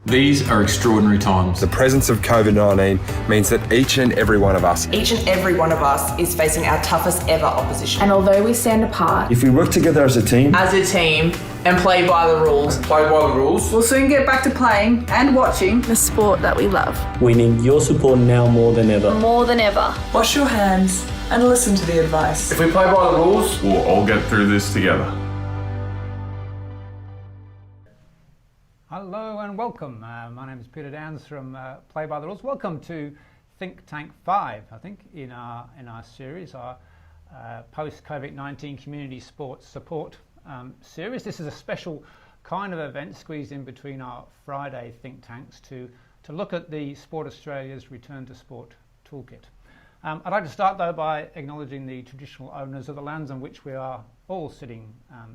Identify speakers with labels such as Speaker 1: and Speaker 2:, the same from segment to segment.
Speaker 1: These are extraordinary times.
Speaker 2: The presence of COVID-19 means that each and every one of us
Speaker 3: is facing our toughest ever opposition.
Speaker 4: And although we stand apart,
Speaker 2: if we work together as a team
Speaker 3: and play by the rules,
Speaker 5: we'll soon get back to playing and watching
Speaker 4: the sport that we love.
Speaker 6: We need your support now more than ever.
Speaker 4: More than ever.
Speaker 5: Wash your hands and listen to the advice.
Speaker 7: If we play by the rules, we'll all get through this together.
Speaker 8: Hello and welcome. My name is Peter Downs from Play by the Rules. Welcome to Think Tank 5, I think, in our series, our post-COVID-19 community sports support series. This is a special kind of event squeezed in between our Friday think tanks to look at the Sport Australia's Return to Sport Toolkit. I'd like to start though by acknowledging the traditional owners of the lands on which we are all sitting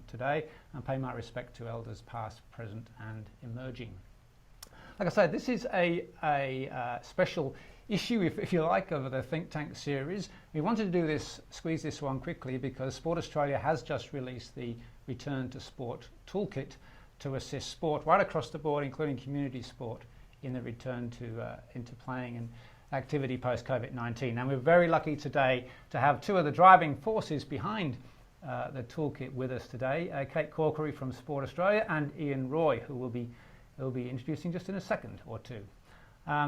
Speaker 8: today, and pay my respect to elders past, present and emerging. Like I said, this is a special issue, if you like, of the Think Tank series. We wanted to do this, squeeze this one quickly, because Sport Australia has just released the Return to Sport Toolkit to assist sport right across the board, including community sport, in the return to into playing and activity post-COVID-19. And we're very lucky today to have two of the driving forces behind the toolkit with us today, Kate Corkery from Sport Australia and Ian Roy, who will be introducing just in a second or two.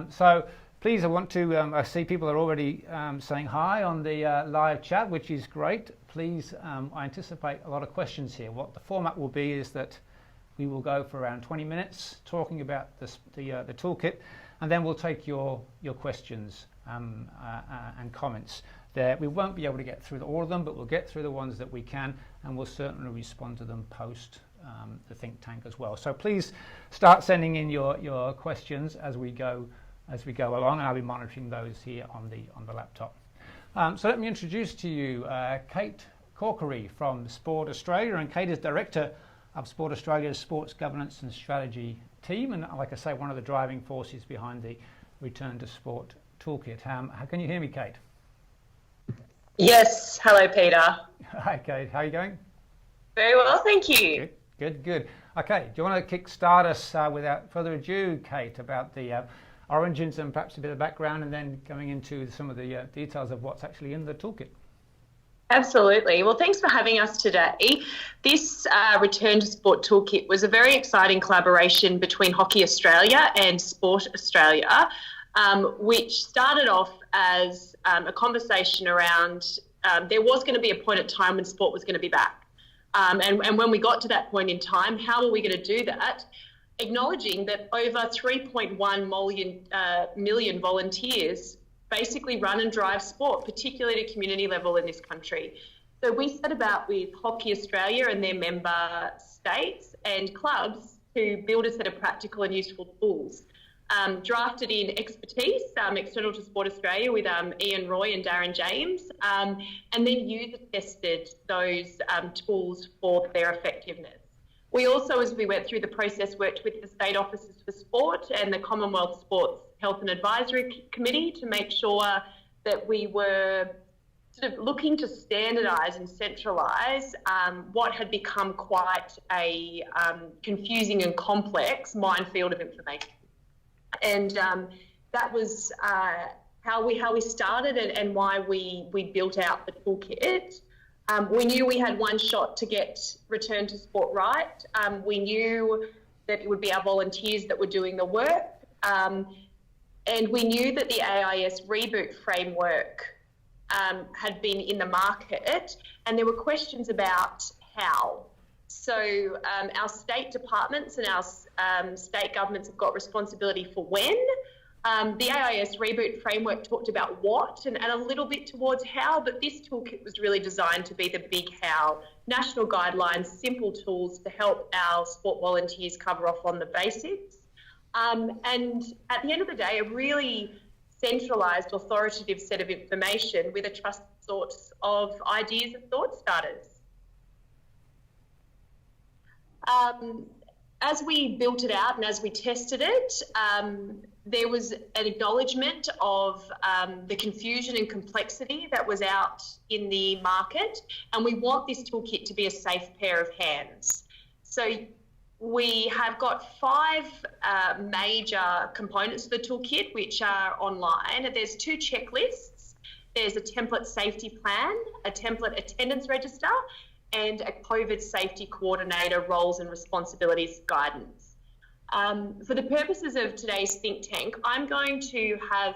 Speaker 8: So please, I want to, I see people are already saying hi on the live chat, which is great. Please, I anticipate a lot of questions here. What the format will be is that we will go for around 20 minutes talking about the toolkit, and then we'll take your questions and comments. There, we won't be able to get through all of them, but we'll get through the ones that we can, and we'll certainly respond to them post the think tank as well. So please start sending in your questions as we go along, and I'll be monitoring those here on the laptop. So let me introduce to you Kate Corkery from Sport Australia, and Kate is Director of Sport Australia's Sports Governance and Strategy team, and like I say, one of the driving forces behind the Return to Sport Toolkit. Can you hear me, Kate?
Speaker 9: Yes. Hello, Peter.
Speaker 8: Hi, Kate. How are you going?
Speaker 9: Very well, thank you.
Speaker 8: Good. Okay. Do you want to kickstart us without further ado, Kate, about the origins and perhaps a bit of background, and then going into some of the details of what's actually in the toolkit?
Speaker 9: Absolutely. Well, thanks for having us today. This Return to Sport Toolkit was a very exciting collaboration between Hockey Australia and Sport Australia, which started off as a conversation around there was going to be a point at time when sport was going to be back. And when we got to that point in time, how are we going to do that? Acknowledging that over 3.1 million volunteers basically run and drive sport, particularly at a community level in this country. So we set about with Hockey Australia and their member states and clubs to build a set of practical and useful tools. Drafted in expertise, external to Sport Australia with Ian Roy and Darren James, and then user tested those tools for their effectiveness. We also, as we went through the process, worked with the State Offices for Sport and the Commonwealth Sports Health and Advisory Committee to make sure that we were sort of looking to standardise and centralise what had become quite a confusing and complex minefield of information. And that was how we started and why we built out the toolkit. We knew we had one shot to get Return to Sport right. We knew that it would be our volunteers that were doing the work. And we knew that the AIS Reboot Framework had been in the market, and there were questions about how. So our state departments and our state governments have got responsibility for when. The AIS Reboot Framework talked about what and a little bit towards how, but this toolkit was really designed to be the big how. National guidelines, simple tools to help our sport volunteers cover off on the basics. And at the end of the day, a really centralised, authoritative set of information with a trusted source of ideas and thought starters. As we built it out and as we tested it, there was an acknowledgement of the confusion and complexity that was out in the market, and we want this toolkit to be a safe pair of hands. So we have got 5 major components of the toolkit which are online. There's 2 checklists. There's a template safety plan, a template attendance register, and a COVID safety coordinator roles and responsibilities guidance. For the purposes of today's think tank, I'm going to have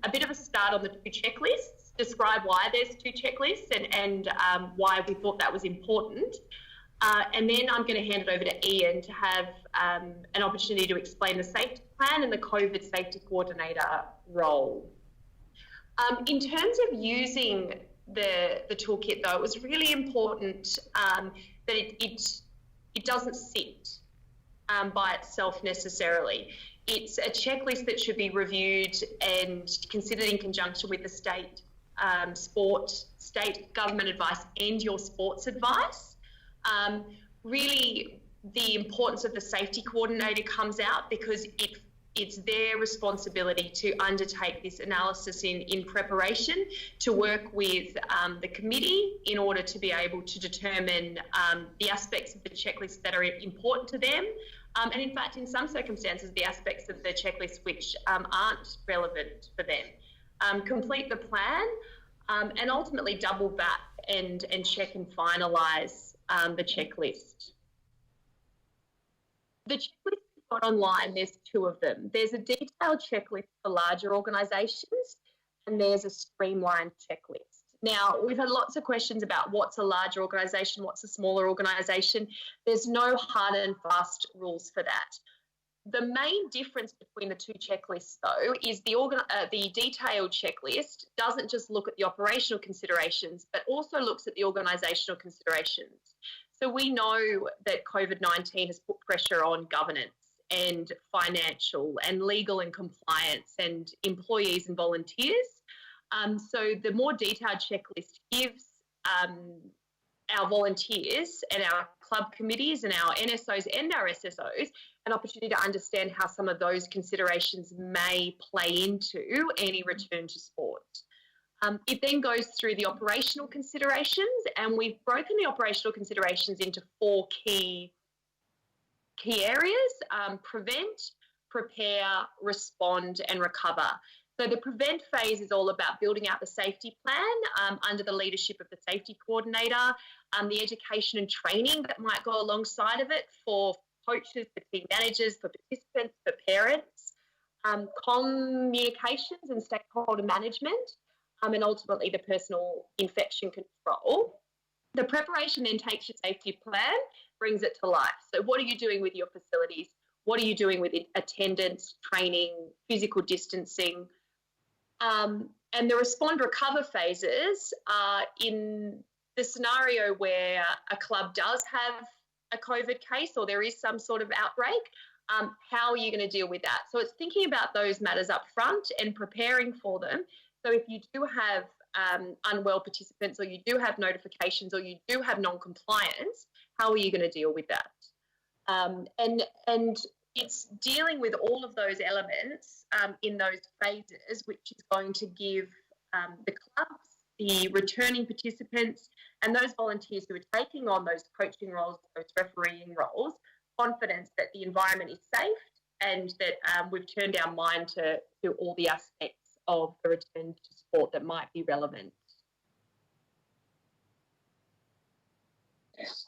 Speaker 9: a bit of a start on the 2 checklists, describe why there's 2 checklists and why we thought that was important. And then I'm going to hand it over to Ian to have an opportunity to explain the safety plan and the COVID safety coordinator role. In terms of using the toolkit, though, it was really important that it doesn't sit by itself necessarily. It's a checklist that should be reviewed and considered in conjunction with the state government advice and your sports advice. Really, the importance of the safety coordinator comes out because it's their responsibility to undertake this analysis in preparation, to work with the committee in order to be able to determine the aspects of the checklist that are important to them, and in fact, in some circumstances, the aspects of the checklist which aren't relevant for them. Complete the plan and ultimately double back and check and finalise the checklist. The checklist we've got online, there's 2 of them. There's a detailed checklist for larger organisations and there's a streamlined checklist. Now, we've had lots of questions about what's a larger organisation, what's a smaller organisation. There's no hard and fast rules for that. The main difference between the 2 checklists, though, is the detailed checklist doesn't just look at the operational considerations, but also looks at the organisational considerations. So we know that COVID-19 has put pressure on governance and financial and legal and compliance and employees and volunteers. So the more detailed checklist gives our volunteers and our club committees and our NSOs and our SSOs an opportunity to understand how some of those considerations may play into any return to sport. It then goes through the operational considerations, and we've broken the operational considerations into 4 key areas: prevent, prepare, respond, and recover. So the prevent phase is all about building out the safety plan under the leadership of the safety coordinator, the education and training that might go alongside of it for coaches, for team managers, for participants, for parents, communications and stakeholder management, and ultimately the personal infection control. The preparation then takes your safety plan, brings it to life. So what are you doing with your facilities? What are you doing with attendance, training, physical distancing? And the respond recover phases are in the scenario where a club does have a COVID case or there is some sort of outbreak. How are you going to deal with that? So it's thinking about those matters up front and preparing for them. So if you do have unwell participants, or you do have notifications, or you do have non-compliance, how are you going to deal with that? And it's dealing with all of those elements in those phases, which is going to give the clubs, the returning participants, and those volunteers who are taking on those coaching roles, those refereeing roles, confidence that the environment is safe and that we've turned our mind to all the aspects of the return to sport that might be relevant.
Speaker 8: That's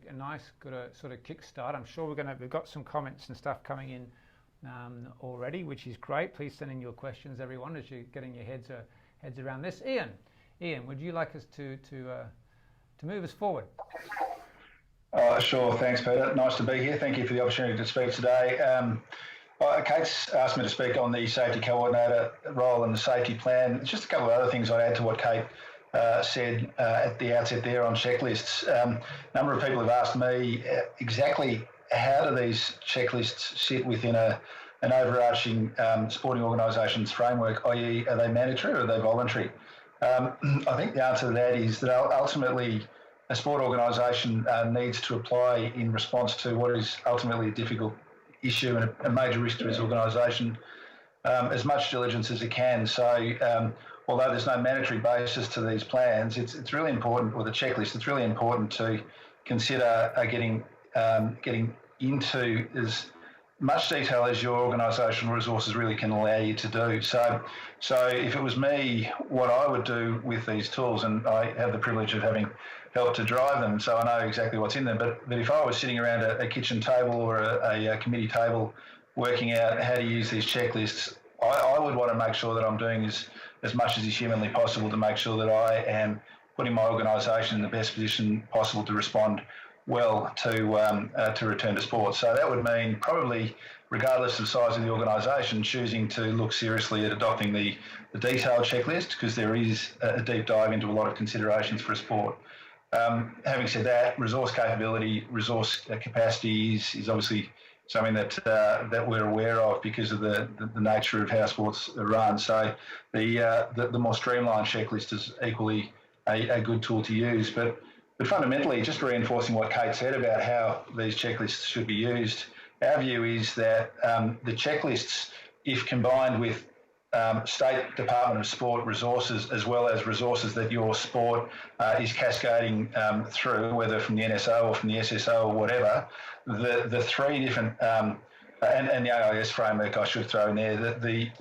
Speaker 8: a nice, good sort of kickstart. I'm sure we've got some comments and stuff coming in already, which is great. Please send in your questions, everyone, as you're getting your heads around this. Ian, would you like us to move us forward?
Speaker 10: Sure. Thanks, Peter. Nice to be here. Thank you for the opportunity to speak today. Kate's asked me to speak on the safety coordinator role and the safety plan. Just a couple of other things I'd add to what Kate said at the outset there on checklists. A number of people have asked me exactly how do these checklists sit within an overarching sporting organisation's framework, i.e. are they mandatory or are they voluntary? I think the answer to that is that ultimately a sport organisation needs to apply in response to what is ultimately a difficult issue and a major risk to its organisation as much diligence as it can. So although there's no mandatory basis to these plans, it's really important, or the checklist, it's really important to consider getting into as much detail as your organisational resources really can allow you to do. So if it was me, what I would do with these tools, and I have the privilege of having helped to drive them, so I know exactly what's in them, but if I was sitting around a kitchen table or a committee table working out how to use these checklists, I would want to make sure that I'm doing as much as is humanly possible to make sure that I am putting my organisation in the best position possible to respond well to return to sport. So that would mean probably, regardless of size of the organisation, choosing to look seriously at adopting the detailed checklist, because there is a deep dive into a lot of considerations for a sport. Having said that, resource capability, resource capacity is obviously something that we're aware of because of the nature of how sports are run. So the more streamlined checklist is equally a good tool to use. But fundamentally, just reinforcing what Kate said about how these checklists should be used, our view is that the checklists, if combined with State Department of Sport resources, as well as resources that your sport is cascading through, whether from the NSO or from the SSO or whatever, the three different, and the AIS framework I should throw in there, the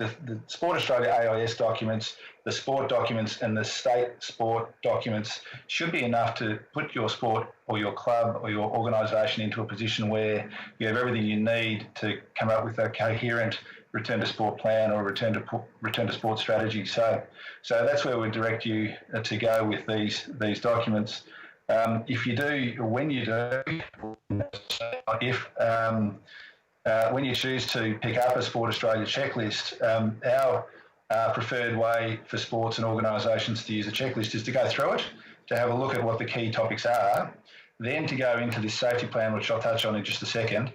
Speaker 10: Sport Australia AIS documents, the sport documents and the state sport documents should be enough to put your sport or your club or your organisation into a position where you have everything you need to come up with a coherent return to sport plan or return to sport strategy. So that's where we direct you to go with these documents. If you do, when you do, when you choose to pick up a Sport Australia checklist, our preferred way for sports and organisations to use a checklist is to go through it, to have a look at what the key topics are, then to go into this safety plan, which I'll touch on in just a second,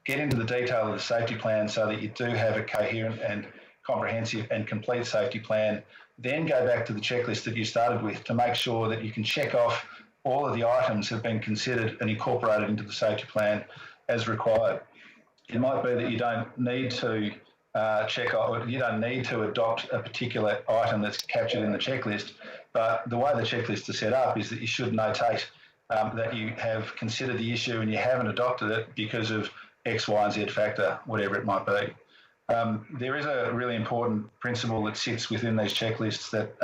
Speaker 10: get into the detail of the safety plan so that you do have a coherent and comprehensive and complete safety plan, then go back to the checklist that you started with to make sure that you can check off all of the items have been considered and incorporated into the safety plan as required. It might be that you don't need to you don't need to adopt a particular item that's captured in the checklist, but the way the checklist is set up is that you should notate that you have considered the issue and you haven't adopted it because of X, Y, and Z factor, whatever it might be. There is a really important principle that sits within these checklists that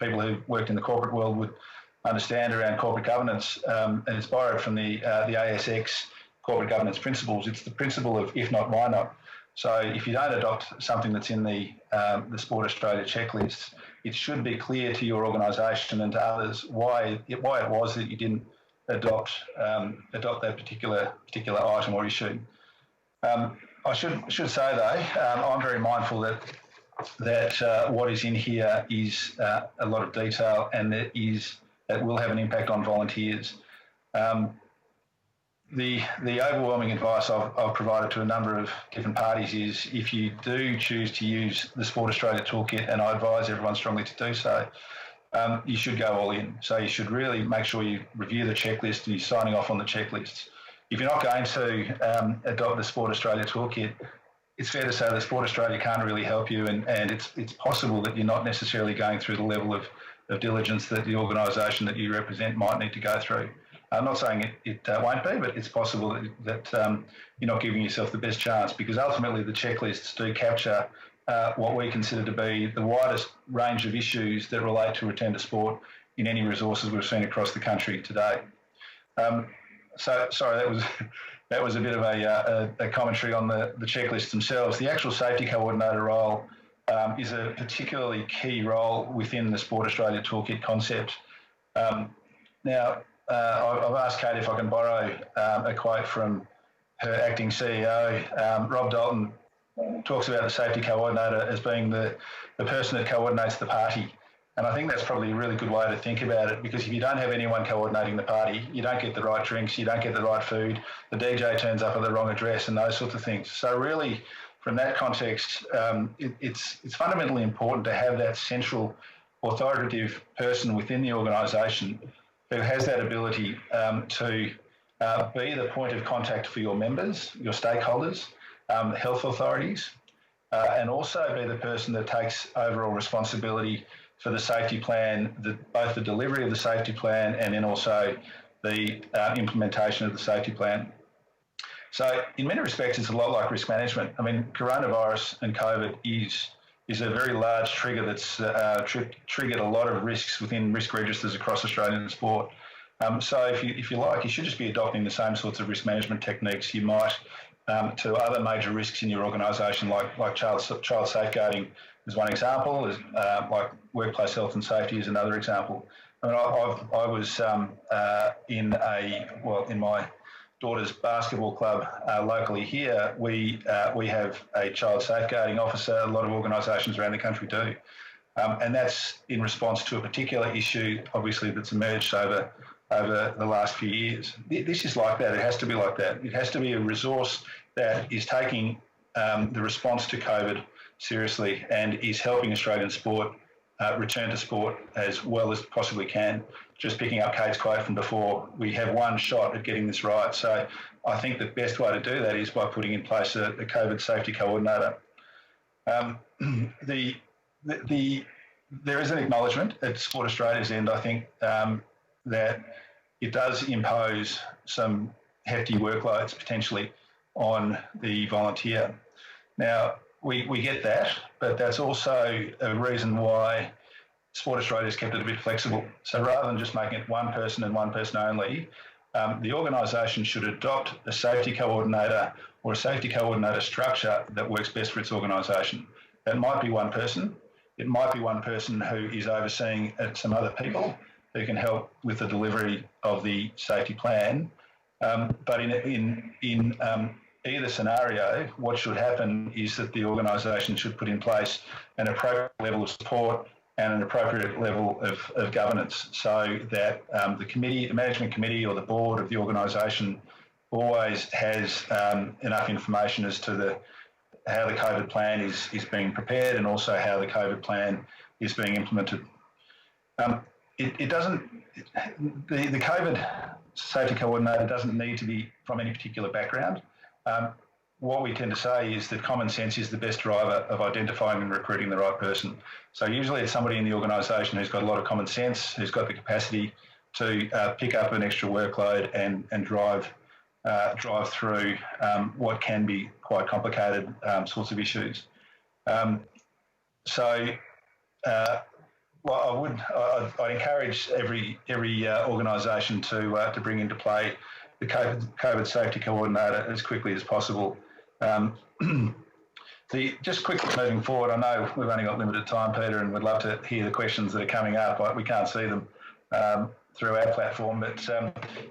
Speaker 10: people who've worked in the corporate world would understand around corporate governance, and it's borrowed from the ASX corporate governance principles. It's the principle of if not, why not? So if you don't adopt something that's in the Sport Australia checklist, it should be clear to your organisation and to others why it was that you didn't adopt that particular item or issue. I should say though, I'm very mindful that what is in here is a lot of detail and that will have an impact on volunteers. The overwhelming advice I've provided to a number of different parties is if you do choose to use the Sport Australia Toolkit, and I advise everyone strongly to do so, you should go all in. So you should really make sure you review the checklist and you're signing off on the checklists. If you're not going to adopt the Sport Australia Toolkit, it's fair to say that Sport Australia can't really help you, and it's possible that you're not necessarily going through the level of diligence that the organisation that you represent might need to go through. I'm not saying it won't be, but it's possible that you're not giving yourself the best chance, because ultimately the checklists do capture what we consider to be the widest range of issues that relate to return to sport in any resources we've seen across the country today. So sorry, that was a bit of a commentary on the checklists themselves. The actual safety coordinator role is a particularly key role within the Sport Australia Toolkit concept. Now, I've asked Kate if I can borrow a quote from her acting CEO. Rob Dalton talks about the safety coordinator as being the person that coordinates the party. And I think that's probably a really good way to think about it, because if you don't have anyone coordinating the party, you don't get the right drinks, you don't get the right food, the DJ turns up at the wrong address and those sorts of things. So really, from that context, it's fundamentally important to have that central authoritative person within the organisation who has that ability to be the point of contact for your members, your stakeholders, health authorities, and also be the person that takes overall responsibility for the safety plan, both the delivery of the safety plan and then also the implementation of the safety plan. So in many respects, it's a lot like risk management. I mean, coronavirus and Covet is a very large trigger that's triggered a lot of risks within risk registers across Australian sport. So if you like, you should just be adopting the same sorts of risk management techniques you might to other major risks in your organisation, like child safeguarding is one example, like workplace health and safety is another example. I mean, I was in my daughter's basketball club locally here. We have a child safeguarding officer. A lot of organisations around the country do, and that's in response to a particular issue, obviously, that's emerged over the last few years. This is like that. It has to be like that. It has to be a resource that is taking the response to COVID seriously and is helping Australian sport return to sport as well as possibly can. Just picking up Kate's quote from before, we have one shot at getting this right. So I think the best way to do that is by putting in place a COVID safety coordinator. There is an acknowledgement at Sport Australia's end, I think, that it does impose some hefty workloads potentially on the volunteer. Now, we get that, but that's also a reason why Sport Australia has kept it a bit flexible. So rather than just making it one person and one person only, the organisation should adopt a safety coordinator or a safety coordinator structure that works best for its organisation. That might be one person. It might be one person who is overseeing some other people who can help with the delivery of the safety plan. But in either scenario, what should happen is that the organisation should put in place an appropriate level of support and an appropriate level of governance, so that the management committee or the board of the organisation always has enough information as to how the COVID plan is being prepared and also how the COVID plan is being implemented. The COVID safety coordinator doesn't need to be from any particular background. What we tend to say is that common sense is the best driver of identifying and recruiting the right person. So usually it's somebody in the organisation who's got a lot of common sense, who's got the capacity to pick up an extra workload and drive through what can be quite complicated sorts of issues. I'd encourage every organisation to bring into play the COVID safety coordinator as quickly as possible. Just quickly moving forward, I know we've only got limited time, Peter, and we'd love to hear the questions that are coming up. We can't see them through our platform, but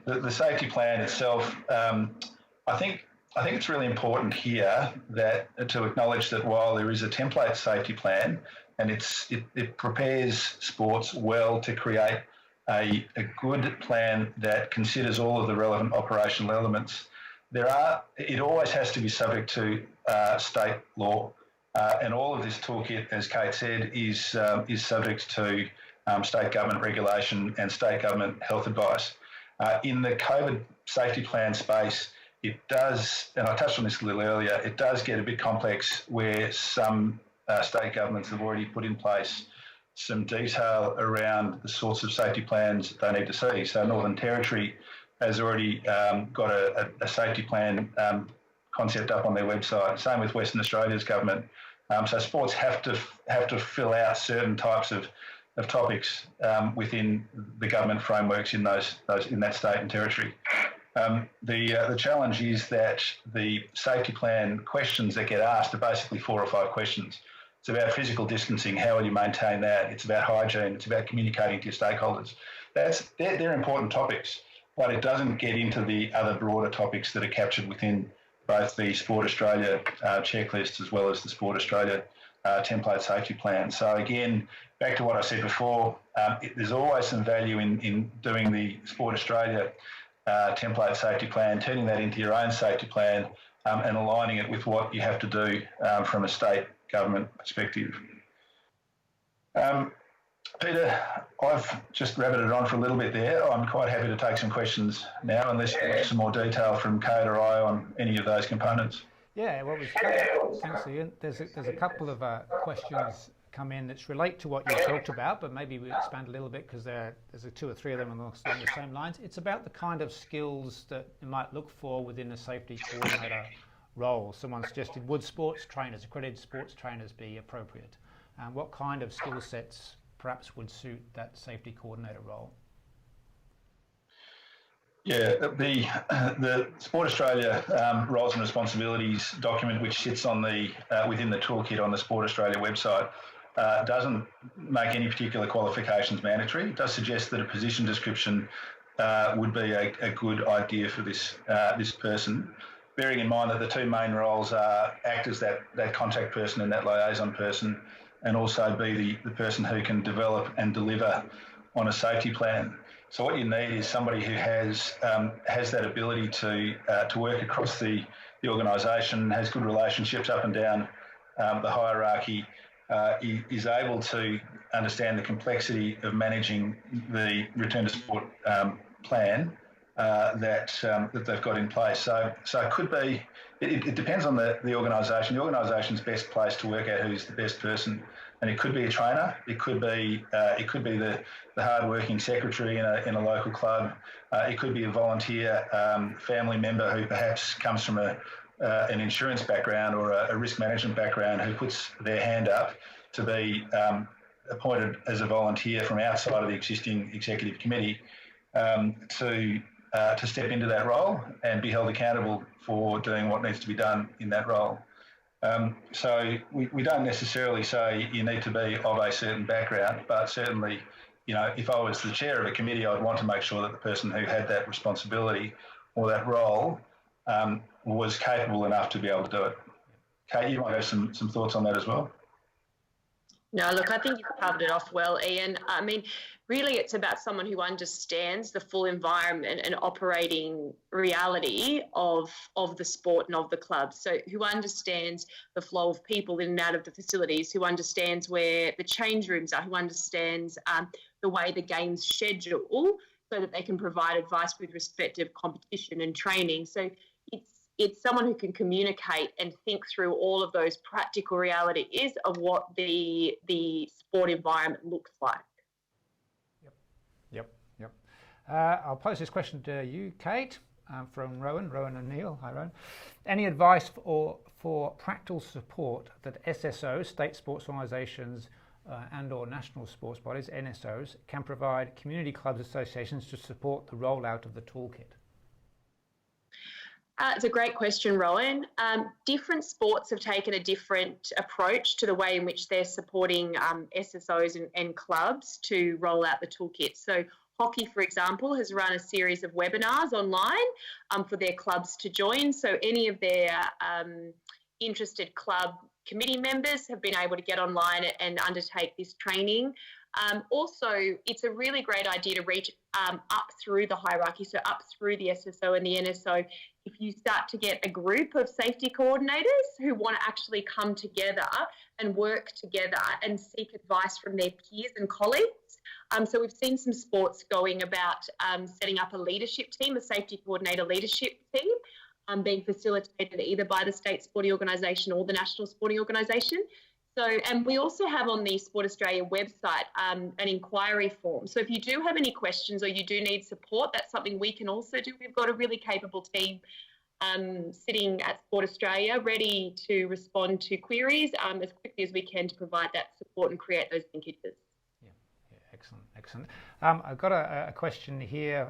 Speaker 10: the safety plan itself, I think it's really important here that to acknowledge that while there is a template safety plan and it prepares sports well to create a good plan that considers all of the relevant operational elements, it always has to be subject to state law, and all of this toolkit, as Kate said, is subject to state government regulation and state government health advice. In the COVID safety plan space, it does, and I touched on this a little earlier, it does get a bit complex where some state governments have already put in place some detail around the sorts of safety plans they need to see. So Northern Territory has already got a safety plan concept up on their website. Same with Western Australia's government. So sports have to fill out certain types of topics within the government frameworks in that state and territory. The challenge is that the safety plan questions that get asked are basically 4 or 5 questions. It's about physical distancing, how will you maintain that? It's about hygiene, it's about communicating to your stakeholders. They're important topics, but it doesn't get into the other broader topics that are captured within both the Sport Australia checklist as well as the Sport Australia template safety plan. So again, back to what I said before, there's always some value in doing the Sport Australia template safety plan, turning that into your own safety plan and aligning it with what you have to do from a state government perspective. Peter, I've just rabbited on for a little bit there. I'm quite happy to take some questions now, unless you want some more detail from Kate or I on any of those components.
Speaker 8: Yeah, well, thanks, Ian. There's a couple of questions come in that relate to what you talked about, but maybe we expand a little bit because there's 2 or 3 of them along the same lines. It's about the kind of skills that you might look for within a safety coordinator role. Someone suggested, would sports trainers, accredited sports trainers, be appropriate? And what kind of skill sets perhaps would suit that safety coordinator role?
Speaker 10: Yeah, the Sport Australia roles and responsibilities document, which sits on the within the toolkit on the Sport Australia website, doesn't make any particular qualifications mandatory. It does suggest that a position description would be a good idea for this person, bearing in mind that the 2 main roles are act as that contact person and that liaison person, and also be the person who can develop and deliver on a safety plan. So what you need is somebody who has that ability to work across the organisation, has good relationships up and down the hierarchy, is able to understand the complexity of managing the return to sport plan that they've got in place. So it could be. It depends on the organisation. The organisation's best placed to work out who's the best person, and it could be a trainer. It could be the hard-working secretary in a local club. It could be a volunteer family member who perhaps comes from an insurance background or a risk management background, who puts their hand up to be appointed as a volunteer from outside of the existing executive committee to step into that role and be held accountable for doing what needs to be done in that role. So we don't necessarily say you need to be of a certain background, but certainly, if I was the chair of a committee, I'd want to make sure that the person who had that responsibility or that role was capable enough to be able to do it. Kate, you might have some thoughts on that as well.
Speaker 9: No, look, I think you've covered it off well, Ian. I mean, really it's about someone who understands the full environment and operating reality of the sport and of the club. So who understands the flow of people in and out of the facilities, who understands where the change rooms are, who understands the way the games schedule so that they can provide advice with respect to competition and training. So it's someone who can communicate and think through all of those practical realities of what the sport environment looks like.
Speaker 8: Yep. I'll pose this question to you, Kate, from Rowan O'Neill. Hi, Rowan. Any advice for practical support that SSOs, state sports organisations, and or national sports bodies, NSOs, can provide community clubs associations to support the rollout of the toolkit?
Speaker 9: It's a great question, Rowan. Different sports have taken a different approach to the way in which they're supporting SSOs and clubs to roll out the toolkit. So hockey, for example, has run a series of webinars online for their clubs to join. So any of their interested club committee members have been able to get online and undertake this training. Also, it's a really great idea to reach up through the hierarchy, so up through the SSO and the NSO. If you start to get a group of safety coordinators who want to actually come together and work together and seek advice from their peers and colleagues. So we've seen some sports going about setting up a leadership team, a safety coordinator leadership team, being facilitated either by the state sporting organisation or the national sporting organisation. So, and we also have on the Sport Australia website an inquiry form. So if you do have any questions or you do need support, that's something we can also do. We've got a really capable team sitting at Sport Australia ready to respond to queries as quickly as we can to provide that support and create those linkages.
Speaker 8: Yeah, excellent. I've got a question here.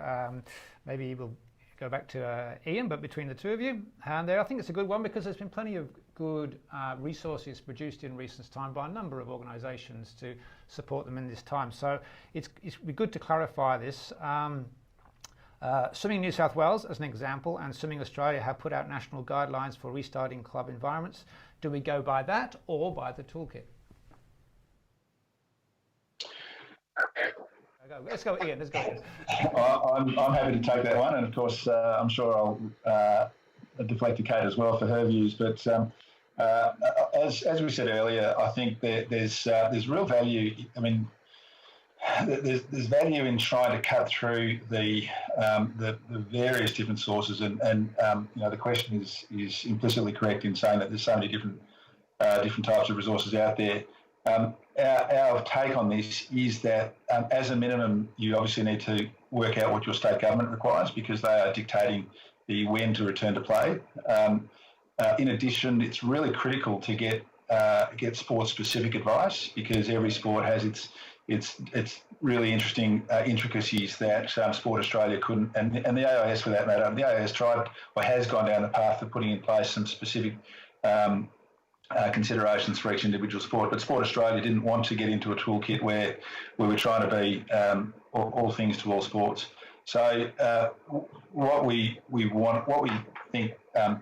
Speaker 8: Maybe we'll go back to Ian, but between the two of you, and I think it's a good one because there's been plenty of good resources produced in recent time by a number of organisations to support them in this time. So it's be good to clarify this. Swimming New South Wales, as an example, and Swimming Australia have put out national guidelines for restarting club environments. Do we go by that or by the toolkit? Let's go, Ian.
Speaker 10: I'm happy to take that one, and of course, I'm sure I'll deflect to Kate as well for her views. But as we said earlier, I think that there's real value. I mean, there's value in trying to cut through the various different sources, and the question is implicitly correct in saying that there's so many different types of resources out there. Our take on this is that as a minimum, you obviously need to work out what your state government requires because they are dictating the when to return to play. In addition, it's really critical to get sport-specific advice because every sport has its really interesting intricacies that Sport Australia couldn't, and the AIS for that matter. The AIS tried or has gone down the path of putting in place some specific considerations for each individual sport, but Sport Australia didn't want to get into a toolkit where we were trying to be all things to all sports. So what we think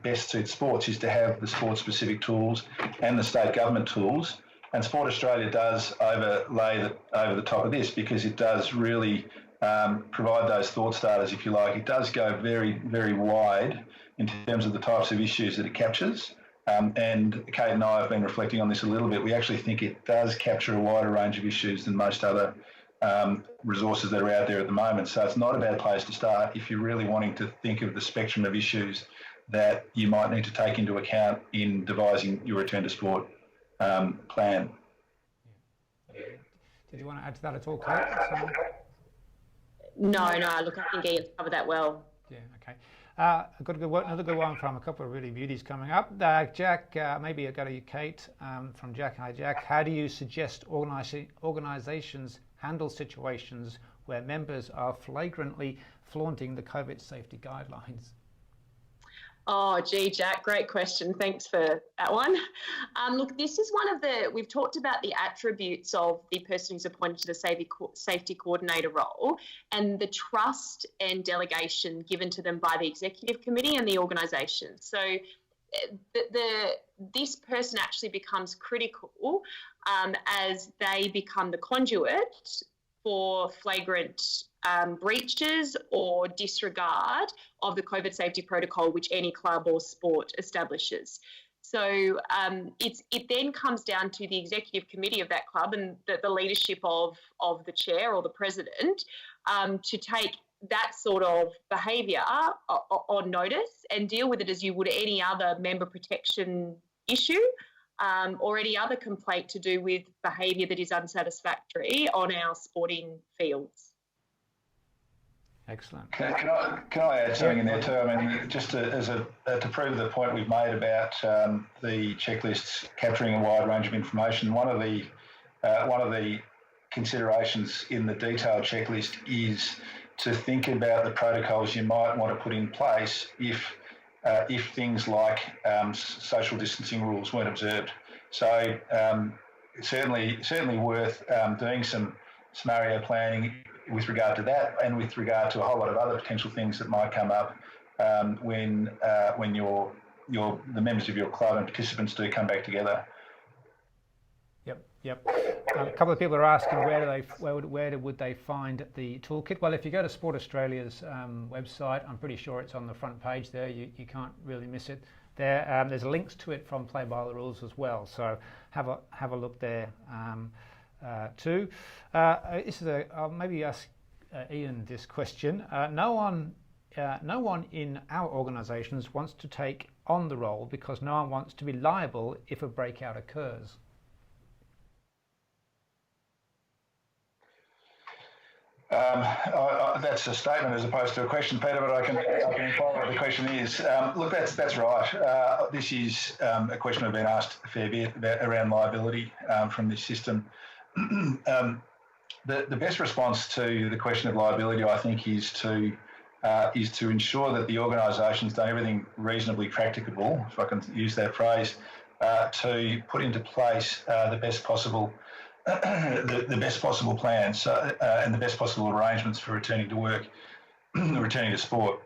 Speaker 10: best suits sports is to have the sport-specific tools and the state government tools. And Sport Australia does overlay over the top of this because it does really provide those thought starters, if you like. It does go very, very wide in terms of the types of issues that it captures. And Kate and I have been reflecting on this a little bit. We actually think it does capture a wider range of issues than most other resources that are out there at the moment. So it's not a bad place to start if you're really wanting to think of the spectrum of issues that you might need to take into account in devising your return to sport plan.
Speaker 8: Did you want to add to that at all, Kate?
Speaker 9: No, look, I think Ian's covered that well.
Speaker 8: Yeah, okay. I've got another good one from a couple of really beauties coming up. Jack, maybe I'll go to you, Kate, from Jack. Hi, Jack. How do you suggest organisations handle situations where members are flagrantly flaunting the COVID safety guidelines?
Speaker 9: Oh, gee, Jack, great question. Thanks for that one. Look, this is one of we've talked about the attributes of the person who's appointed to the safety coordinator role and the trust and delegation given to them by the executive committee and the organisation. So this person actually becomes critical as they become the conduit for flagrant breaches or disregard of the COVID safety protocol which any club or sport establishes. So it then comes down to the executive committee of that club and the leadership of the chair or the president to take that sort of behaviour on notice and deal with it as you would any other member protection issue. Or any other complaint to do with behaviour that is unsatisfactory on our sporting fields.
Speaker 8: Excellent.
Speaker 10: Can I add something in there too? I mean, just to prove the point we've made about the checklists capturing a wide range of information. One of the considerations in the detailed checklist is to think about the protocols you might want to put in place if things like social distancing rules weren't observed. So certainly worth doing some scenario planning with regard to that and with regard to a whole lot of other potential things that might come up when the members of your club and participants do come back together.
Speaker 8: Yep. A couple of people are asking where would they find the toolkit? Well, if you go to Sport Australia's website, I'm pretty sure it's on the front page there. You can't really miss it there. There's links to it from Play by the Rules as well. So have a look there too. I'll maybe ask Ian this question. No one in our organisations wants to take on the role because no one wants to be liable if a breakout occurs.
Speaker 10: That's a statement as opposed to a question, Peter, but I can inquire what the question is. Look, that's right. This is a question I've been asked a fair bit around liability from this system. The best response to the question of liability, I think, is to ensure that the organisation's done everything reasonably practicable, if I can use that phrase, to put into place the best possible plans and the best possible arrangements for returning to work, returning to sport.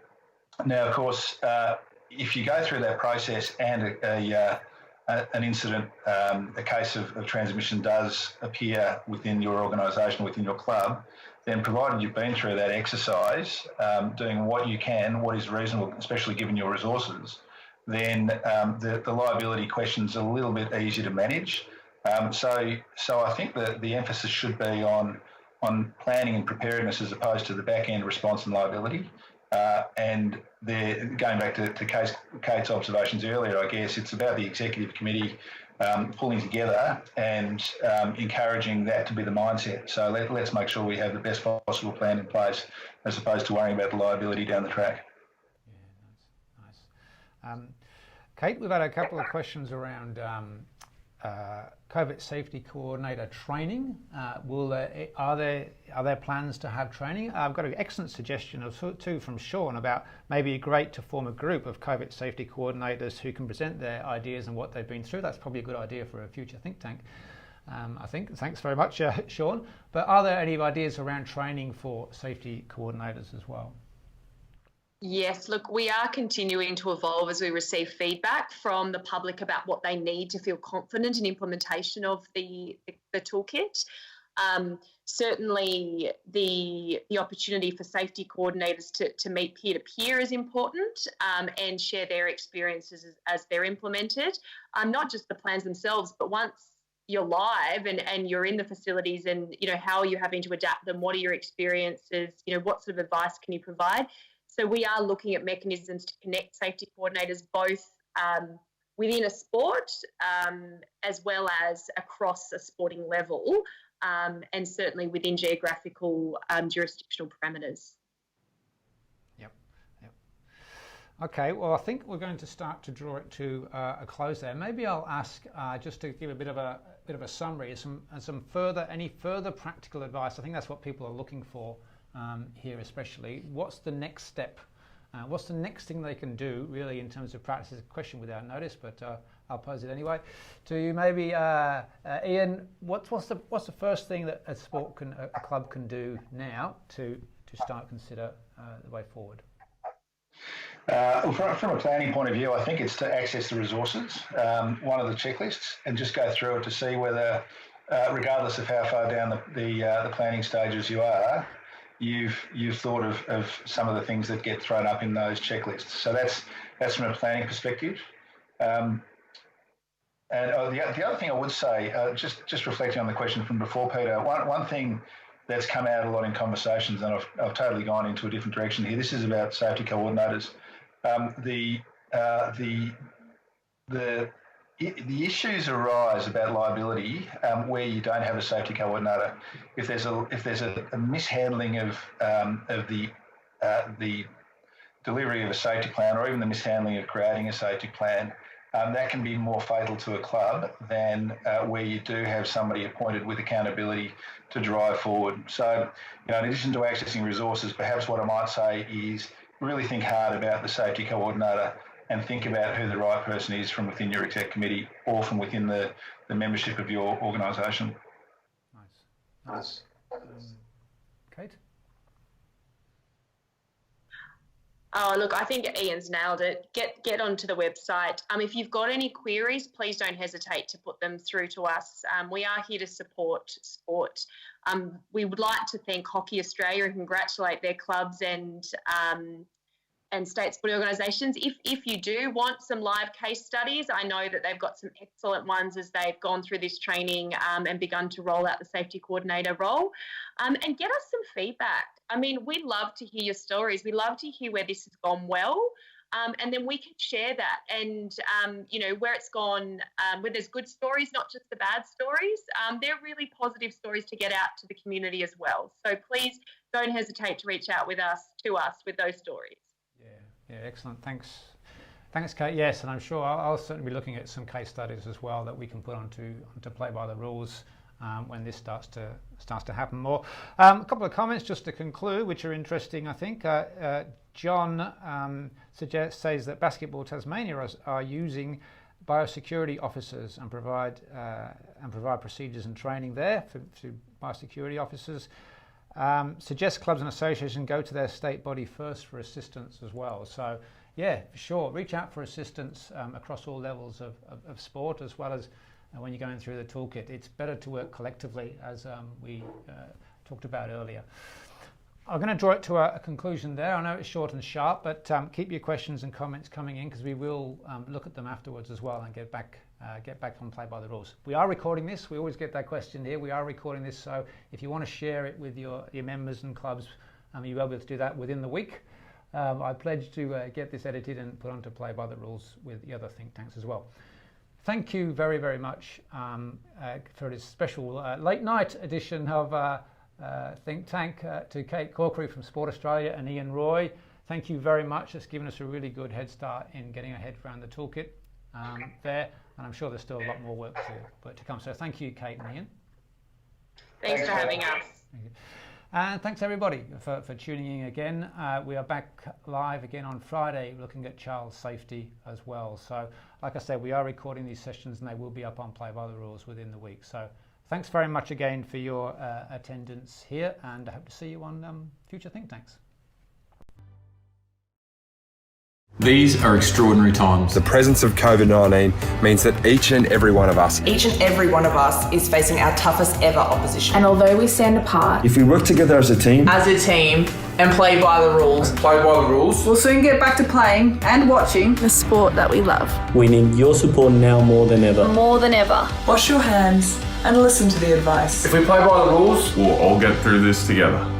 Speaker 10: Now, of course, if you go through that process and an incident, a case of transmission does appear within your organisation, within your club, then provided you've been through that exercise, doing what you can, what is reasonable, especially given your resources, then the liability question's a little bit easier to manage. So I think that the emphasis should be on planning and preparedness as opposed to the back end response and liability. And going back to Kate's observations earlier, I guess it's about the executive committee pulling together and encouraging that to be the mindset. So let's make sure we have the best possible plan in place as opposed to worrying about the liability down the track.
Speaker 8: Yeah, nice. Kate, we've had a couple of questions around Covet safety coordinator training. Are there plans to have training? I've got an excellent suggestion or two from Sean about maybe great to form a group of Covet safety coordinators who can present their ideas and what they've been through. That's probably a good idea for a future think tank. I think. Thanks very much, Sean. But are there any ideas around training for safety coordinators as well?
Speaker 9: Yes, look, we are continuing to evolve as we receive feedback from the public about what they need to feel confident in implementation of the toolkit. Certainly the opportunity for safety coordinators to meet peer-to-peer is important and share their experiences as they're implemented, not just the plans themselves, but once you're live and you're in the facilities and, how are you having to adapt them? What are your experiences? What sort of advice can you provide? So we are looking at mechanisms to connect safety coordinators both within a sport as well as across a sporting level and certainly within geographical jurisdictional parameters.
Speaker 8: Yep. Okay, well, I think we're going to start to draw it to a close there. Maybe I'll ask just to give a bit of a summary, any further practical advice. I think that's what people are looking for. Here especially, what's the next step? What's the next thing they can do really in terms of practice? It's a question without notice, but I'll pose it anyway. To you maybe, Ian, what's the first thing that a club can do now to start consider the way forward?
Speaker 10: From a planning point of view, I think it's to access the resources, one of the checklists, and just go through it to see whether, regardless of how far down the planning stages you are, you've thought of some of the things that get thrown up in those checklists. So that's from a planning perspective. And the other thing I would say, just reflecting on the question from before, Peter, one thing that's come out a lot in conversations, and I've totally gone into a different direction here. This is about safety coordinators. The issues arise about liability where you don't have a safety coordinator. If there's a mishandling of the delivery of a safety plan, or even the mishandling of creating a safety plan, that can be more fatal to a club than where you do have somebody appointed with accountability to drive forward. So, in addition to accessing resources, perhaps what I might say is really think hard about the safety coordinator and think about who the right person is from within your exec committee or from within the membership of your organisation.
Speaker 8: Nice. Kate?
Speaker 9: Oh, look, I think Ian's nailed it. Get onto the website. If you've got any queries, please don't hesitate to put them through to us. We are here to support sport. We would like to thank Hockey Australia and congratulate their clubs and state sporting organisations. If you do want some live case studies, I know that they've got some excellent ones as they've gone through this training and begun to roll out the safety coordinator role. And get us some feedback. We love to hear your stories. We love to hear where this has gone well. And then we can share that and, where it's gone, where there's good stories, not just the bad stories. They're really positive stories to get out to the community as well. So please don't hesitate to reach out to us with those stories.
Speaker 8: Yeah, excellent. Thanks, Kate. Yes, and I'm sure I'll certainly be looking at some case studies as well that we can put onto Play by the Rules when this starts to happen more. A couple of comments just to conclude, which are interesting, I think. John says that Basketball Tasmania are using biosecurity officers and provide procedures and training there for biosecurity officers. Suggest clubs and associations go to their state body first for assistance as well. So, yeah, for sure, reach out for assistance across all levels of sport, as well as when you're going through the toolkit. It's better to work collectively, as we talked about earlier. I'm going to draw it to a conclusion there. I know it's short and sharp, but keep your questions and comments coming in because we will look at them afterwards as well and get back on Play by the Rules. We are recording this. We always get that question here. We are recording this, so if you want to share it with your members and clubs, you'll be able to do that within the week. I pledge to get this edited and put onto Play by the Rules with the other think tanks as well. thank you very, very much for this special late night edition of Think Tank to Kate Corkery from Sport Australia and Ian Roy. Thank you very much. It's given us a really good head start in getting our head around the toolkit there, and I'm sure there's still a lot more work to come. So thank you, Kate and Ian.
Speaker 9: Thanks for having us.
Speaker 8: Thank you. And thanks everybody for tuning in again. We are back live again on Friday looking at child safety as well. So like I said, we are recording these sessions and they will be up on Play by the Rules within the week. So thanks very much again for your attendance here, and I hope to see you on future Think Tanks.
Speaker 1: These are extraordinary times.
Speaker 2: The presence of COVID-19 means that each and every one of us
Speaker 3: is facing our toughest ever opposition.
Speaker 4: And although we stand apart,
Speaker 6: If we work together as a team,
Speaker 3: and play by the rules,
Speaker 5: We'll soon get back to playing and watching.
Speaker 4: the sport that we love.
Speaker 6: we need your support now more than ever.
Speaker 4: More than ever.
Speaker 3: wash your hands and listen to the advice.
Speaker 7: If we play by the rules, we'll all get through this together.